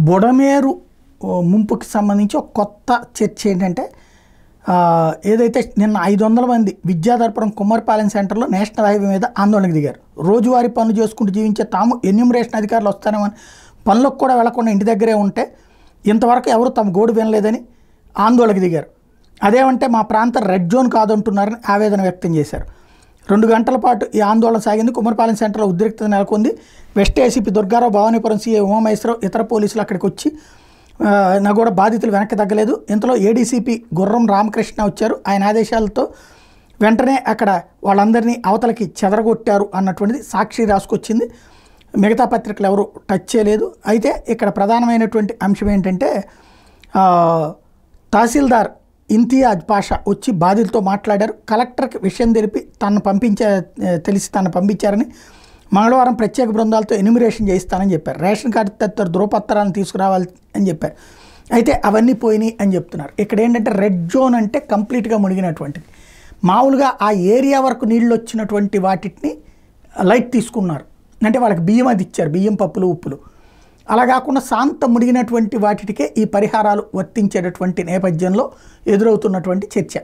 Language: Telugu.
బుడమేరు ముంపుకి సంబంధించి ఒక కొత్త చర్చ ఏంటంటే ఏదైతే నిన్న 500 మంది విద్యాధర్పురం కుమ్మరిపాలెం సెంటర్లో నేషనల్ హైవే మీద ఆందోళనకు దిగారు. రోజువారీ పనులు చేసుకుంటూ జీవించే తాము ఎన్యూమరేషన్ అధికారులు వస్తారేమని పనులకు కూడా వెళ్లకుండా ఇంటి దగ్గరే ఉంటే ఇంతవరకు ఎవరు తమ గోడు వినలేదని ఆందోళనకు దిగారు. అదేమంటే మా ప్రాంతం రెడ్ జోన్ కాదంటున్నారని ఆవేదన వ్యక్తం చేశారు. 2 గంటల పాటు ఈ ఆందోళన సాగింది. కుమ్మరిపాలెం సెంటర్లో ఉద్రిక్తత నెలకొంది. West ACP Durgarao, Bhavanipuram CI Umamaheswararao, ఇతర పోలీసులు అక్కడికి వచ్చి నా కూడా బాధితులు వెనక్కి తగ్గలేదు. ఇంతలో ఏడీసీపీ గుర్రం రామకృష్ణ వచ్చారు. ఆయన ఆదేశాలతో వెంటనే అక్కడ వాళ్ళందరినీ అవతలకి చెదరగొట్టారు అన్నటువంటిది సాక్షి రాసుకొచ్చింది. మిగతా పత్రికలు ఎవరు టచ్ చేయలేదు. అయితే ఇక్కడ ప్రధానమైనటువంటి అంశం ఏంటంటే తహసీల్దార్ ఇంతియాజ్ పాషా వచ్చి బాధితులతో మాట్లాడారు. కలెక్టర్కి విషయం తెలిపి తెలిసి తను పంపించారని, మంగళవారం ప్రత్యేక బృందాలతో ఎన్యూమరేషన్ చేయిస్తానని చెప్పారు. రేషన్ కార్డు తదితర ధృవపత్రాలను తీసుకురావాలి అని చెప్పారు. అయితే అవన్నీ పోయినాయి అని చెప్తున్నారు. ఇక్కడ ఏంటంటే రెడ్ జోన్ అంటే కంప్లీట్గా మునిగినటువంటిది. మామూలుగా ఆ ఏరియా వరకు నీళ్ళు వచ్చినటువంటి వాటిని లైట్ తీసుకున్నారు, అంటే వాళ్ళకి బియ్యం అది ఇచ్చారు, బియ్యం, పప్పులు, ఉప్పులు. అలా కాకుండా శాంతం మునిగినటువంటి వాటికే ఈ పరిహారాలు వర్తించేటటువంటి నేపథ్యంలో ఎదురవుతున్నటువంటి చర్చ.